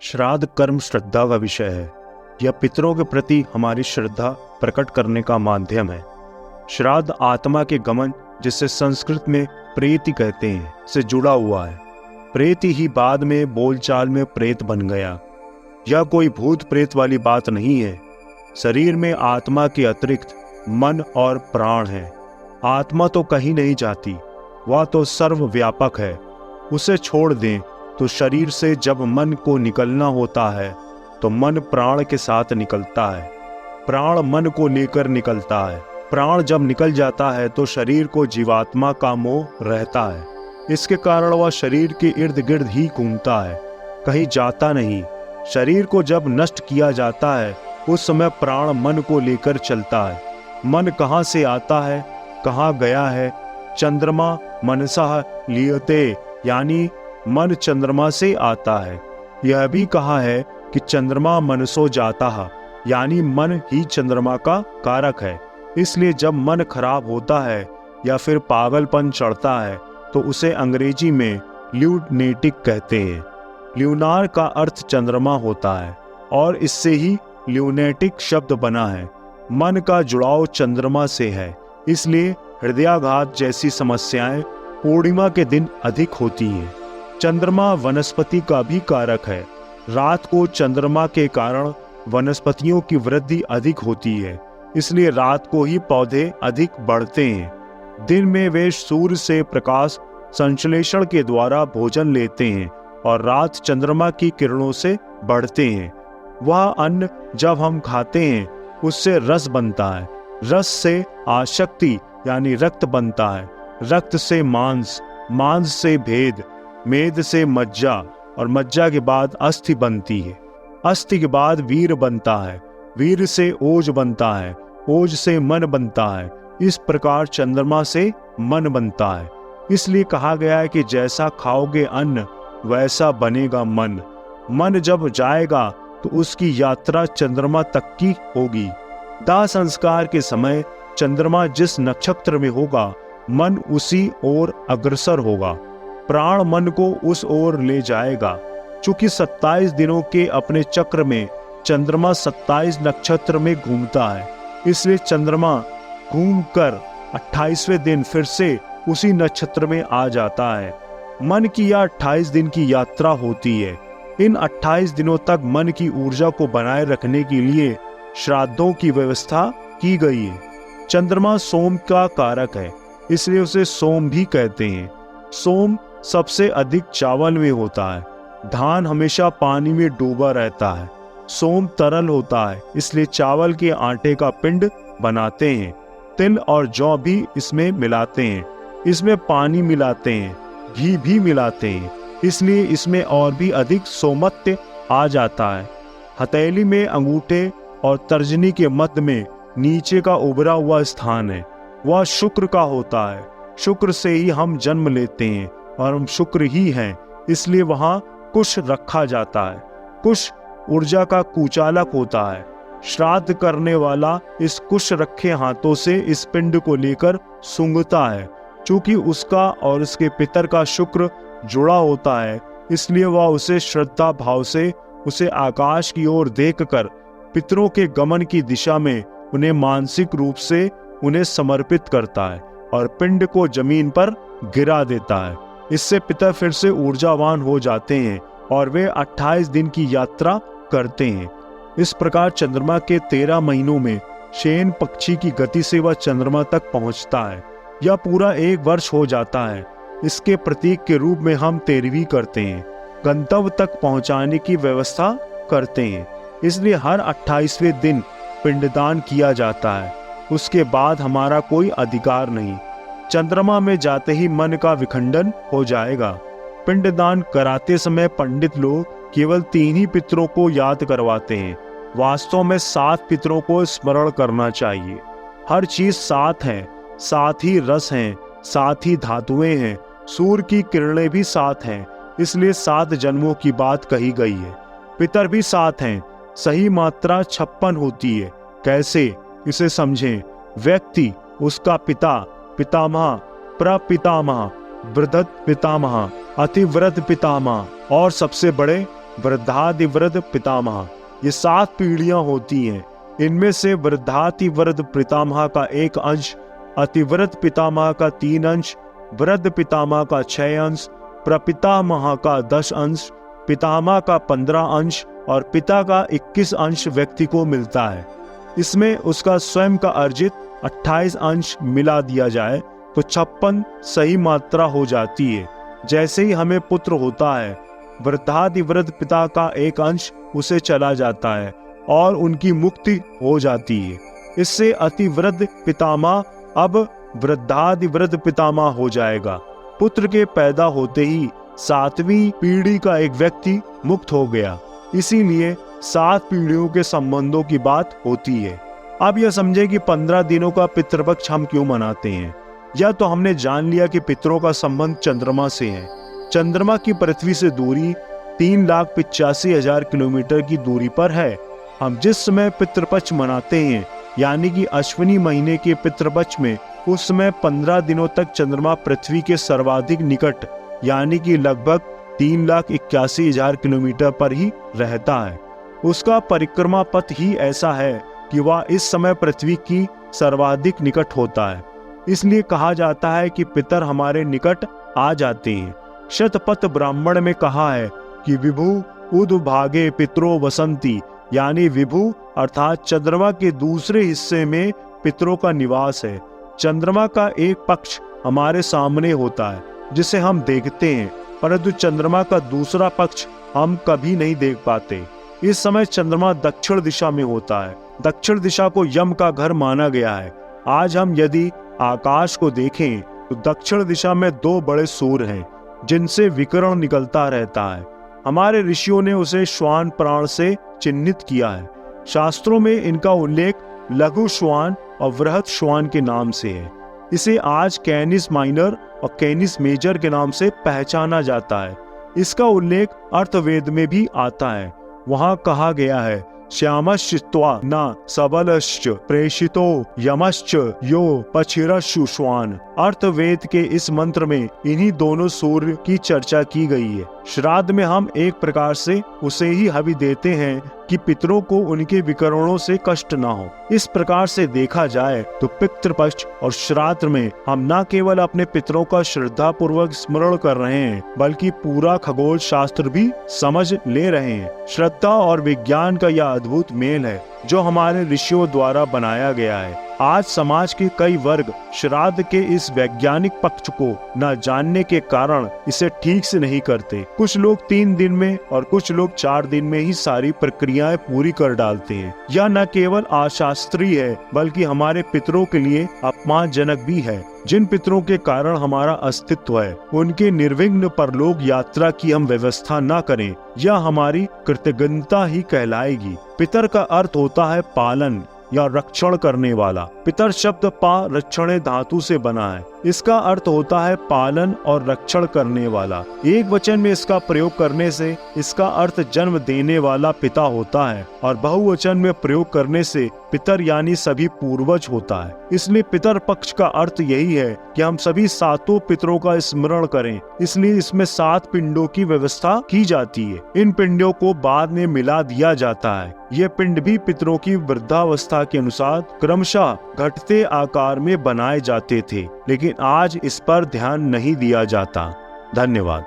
श्राद्ध कर्म श्रद्धा का विषय है। यह पितरों के प्रति हमारी श्रद्धा प्रकट करने का माध्यम है। श्राद्ध आत्मा के गमन, जिसे संस्कृत में प्रेति कहते हैं, से जुड़ा हुआ है। प्रेति ही बाद में बोलचाल में प्रेत बन गया। यह कोई भूत प्रेत वाली बात नहीं है। शरीर में आत्मा के अतिरिक्त मन और प्राण है। आत्मा तो कहीं नहीं जाती, वह तो सर्वव्यापक है। उसे छोड़ दें तो शरीर से जब मन को निकलना होता है तो मन प्राण के साथ निकलता है, प्राण मन को लेकर निकलता है। प्राण जब निकल जाता है तो शरीर को जीवात्मा का मोह रहता है। इसके कारण वह शरीर के इर्द गिर्द ही घूमता है, कहीं जाता नहीं। शरीर को जब नष्ट किया जाता है उस समय प्राण मन को लेकर चलता है। मन कहाँ से आता है, कहाँ गया है? चंद्रमा मनसा लियते, यानी मन चंद्रमा से आता है। यह भी कहा है कि चंद्रमा मनसो जाता है, यानी मन ही चंद्रमा का कारक है। इसलिए जब मन खराब होता है या फिर पागलपन चढ़ता है तो उसे अंग्रेजी में ल्यूनेटिक कहते हैं। ल्यूनार का अर्थ चंद्रमा होता है और इससे ही ल्यूनेटिक शब्द बना है। मन का जुड़ाव चंद्रमा से है, इसलिए हृदयाघात जैसी समस्याएं पूर्णिमा के दिन अधिक होती हैं। चंद्रमा वनस्पति का भी कारक है। रात को चंद्रमा के कारण वनस्पतियों की वृद्धि अधिक होती है, इसलिए रात को ही पौधे अधिक बढ़ते हैं। दिन में वे सूर्य से प्रकाश संश्लेषण के द्वारा भोजन लेते हैं और रात चंद्रमा की किरणों से बढ़ते हैं। वह अन्न जब हम खाते हैं उससे रस बनता है, रस से आशक्ति यानी रक्त बनता है, रक्त से मांस, मांस से भेद, मेद से मज्जा और मज्जा के बाद अस्थि बनती है। अस्थि के बाद वीर बनता है, वीर से ओज बनता है, ओज से मन बनता है। इस प्रकार चंद्रमा से मन बनता है। इसलिए कहा गया है कि जैसा खाओगे अन्न वैसा बनेगा मन। मन जब जाएगा तो उसकी यात्रा चंद्रमा तक की होगी। दाह संस्कार के समय चंद्रमा जिस नक्षत्र में होगा मन उसी ओर अग्रसर होगा। प्राण मन को उस ओर ले जाएगा। चूंकि 27 दिनों के अपने चक्र में चंद्रमा 27 नक्षत्र में घूमता है, इसलिए चंद्रमा घूमकर 28वें दिन फिर से उसी नक्षत्र में आ जाता है। मन की यह 28 दिन की यात्रा होती है। इन 28 दिनों तक मन की ऊर्जा को बनाए रखने के लिए श्राद्धों की व्यवस्था की गई है। चंद्रमा सोम का कारक है, इसलिए उसे सोम भी कहते हैं। सोम सबसे अधिक चावल में होता है। धान हमेशा पानी में डूबा रहता है। सोम तरल होता है, इसलिए चावल के आटे का पिंड बनाते हैं। तिल और जौ भी इसमें मिलाते हैं। इसमें पानी मिलाते हैं, घी भी मिलाते हैं, इसलिए इसमें और भी अधिक सोमत्य आ जाता है। हथेली में अंगूठे और तर्जनी के मध्य में नीचे का उभरा हुआ स्थान है, वह शुक्र का होता है। शुक्र से ही हम जन्म लेते हैं और हम शुक्र ही हैं, इसलिए वहां कुश रखा जाता है। कुश ऊर्जा का कुचालक होता है। श्राद्ध करने वाला इस कुश रखे हाथों से इस पिंड को लेकर सूंघता है। चूंकि उसका और उसके पितर का शुक्र जुड़ा होता है, इसलिए वह उसे श्रद्धा भाव से उसे आकाश की ओर देखकर पितरों के गमन की दिशा में उन्हें मानसिक रूप से उन्हें समर्पित करता है और पिंड को जमीन पर गिरा देता है। इससे पितर फिर से ऊर्जावान हो जाते हैं और वे 28 दिन की यात्रा करते हैं। इस प्रकार चंद्रमा के 13 महीनों में शेन पक्षी की गति से वह चंद्रमा तक पहुंचता है। यह पूरा 1 वर्ष हो जाता है। इसके प्रतीक के रूप में हम तेरहवीं करते हैं, गंतव्य तक पहुंचाने की व्यवस्था करते हैं। इसलिए हर 28वें दिन पिंडदान किया जाता है। उसके बाद हमारा कोई अधिकार नहीं। चंद्रमा में जाते ही मन का विखंडन हो जाएगा। पिंडदान कराते समय पंडित लोग केवल 3 ही पितरों को याद करवाते हैं। वास्तव में 7 पितरों को स्मरण करना चाहिए। हर चीज 7 है, 7 ही रस हैं, 7 ही धातुएं हैं। सूर्य की किरणें भी 7 हैं, इसलिए 7 जन्मों की बात कही गई है। पितर भी 7 हैं। सही मात्रा 56 होती है। कैसे, इसे समझें। व्यक्ति, उसका पिता, पितामह, प्रपितामह, वृद्धत पितामह, अतिवृद्ध पितामह और सबसे बड़े वृद्धादिवृद्ध पितामह, ये 7 पीढ़ियां होती हैं। इनमें से वृद्धातिवृद्ध पितामह का 1 अंश, अतिवृद्ध पितामह का 3 अंश, वृद्ध पितामह का 6 अंश, प्रपितामह का 10 अंश, पितामह का 15 अंश और पिता का 21 अंश व्यक्ति को मिलता है। इसमें उसका स्वयं का अर्जित 28 अंश मिला दिया जाए तो 56 सही मात्रा हो जाती है। जैसे ही हमें पुत्र होता है, वृद्धादिवृद्ध पिता का 1 अंश उसे चला जाता है और उनकी मुक्ति हो जाती है। इससे अतिवृद्ध पितामह अब वृद्धादिवृद्ध पितामह हो जाएगा। पुत्र के पैदा होते ही 7वीं पीढ़ी का एक व्यक्ति मुक्त हो गया। इसीलिए 7 पीढ़ियों के संबंधों की बात होती है। अब यह समझे कि 15 दिनों का पितृपक्ष हम क्यों मनाते हैं। या तो हमने जान लिया कि पितरों का संबंध चंद्रमा से है। चंद्रमा की पृथ्वी से दूरी 3,85,000 किलोमीटर की दूरी पर है। हम जिस समय पितृपक्ष मनाते हैं, यानी कि अश्विनी महीने के पितृपक्ष में, उस समय 15 दिनों तक चंद्रमा पृथ्वी के सर्वाधिक निकट यानी कि लगभग 3,81,000 किलोमीटर पर ही रहता है। उसका परिक्रमा पथ ही ऐसा है कि वह इस समय पृथ्वी की सर्वाधिक निकट होता है। इसलिए कहा जाता है कि पितर हमारे निकट आ जाते हैं। शतपथ ब्राह्मण में कहा है कि विभु उद्भागे पितरो वसंती, यानी विभु अर्थात चंद्रमा के दूसरे हिस्से में पितरों का निवास है। चंद्रमा का एक पक्ष हमारे सामने होता है जिसे हम देखते हैं, परंतु चंद्रमा का दूसरा पक्ष हम कभी नहीं देख पाते। इस समय चंद्रमा दक्षिण दिशा में होता है। दक्षिण दिशा को यम का घर माना गया है। आज हम यदि आकाश को देखें तो दक्षिण दिशा में 2 बड़े सूर्य हैं जिनसे विकिरण निकलता रहता है। हमारे ऋषियों ने उसे श्वान प्राण से चिन्हित किया है। शास्त्रों में इनका उल्लेख लघु श्वान और वृहत श्वान के नाम से है। इसे आज कैनिस माइनर और कैनिस मेजर के नाम से पहचाना जाता है। इसका उल्लेख अर्थवेद में भी आता है। वहां कहा गया है, श्यामश्चित्वा न सबलश्च प्रेषितो यमश्च यो पछिरशु श्वान। अर्थवेद के इस मंत्र में इन्हीं दोनों सूर्य की चर्चा की गई है। श्राद्ध में हम एक प्रकार से उसे ही हवि देते हैं कि पितरों को उनके विकरणों से कष्ट ना हो। इस प्रकार से देखा जाए तो पितृपक्ष और श्राद्ध में हम न केवल अपने पितरों का श्रद्धा पूर्वक स्मरण कर रहे हैं, बल्कि पूरा खगोल शास्त्र भी समझ ले रहे हैं। श्रद्धा और विज्ञान का यह अद्भुत मेल है जो हमारे ऋषियों द्वारा बनाया गया है। आज समाज के कई वर्ग श्राद्ध के इस वैज्ञानिक पक्ष को न जानने के कारण इसे ठीक से नहीं करते। कुछ लोग 3 दिन में और कुछ लोग 4 दिन में ही सारी प्रक्रियाएं पूरी कर डालते हैं। यह न केवल अशास्त्रीय है बल्कि हमारे पितरों के लिए अपमानजनक भी है। जिन पितरों के कारण हमारा अस्तित्व है, उनके निर्विघ्न परलोक यात्रा की हम व्यवस्था न करें, यह हमारी कृतज्ञता ही कहलाएगी। पितर का अर्थ होता है पालन या रक्षण करने वाला। पितर शब्द पा रक्षणे धातु से बना है। इसका अर्थ होता है पालन और रक्षण करने वाला। एक वचन में इसका प्रयोग करने से इसका अर्थ जन्म देने वाला पिता होता है और बहुवचन में प्रयोग करने से पितर यानी सभी पूर्वज होता है। इसलिए पितर पक्ष का अर्थ यही है कि हम सभी 7 पितरों का स्मरण करें। इसलिए इसमें 7 पिंडों की व्यवस्था की जाती है। इन पिंडों को बाद में मिला दिया जाता है। ये पिंड भी पितरों की वृद्धावस्था के अनुसार क्रमशः घटते आकार में बनाए जाते थे, लेकिन आज इस पर ध्यान नहीं दिया जाता। धन्यवाद।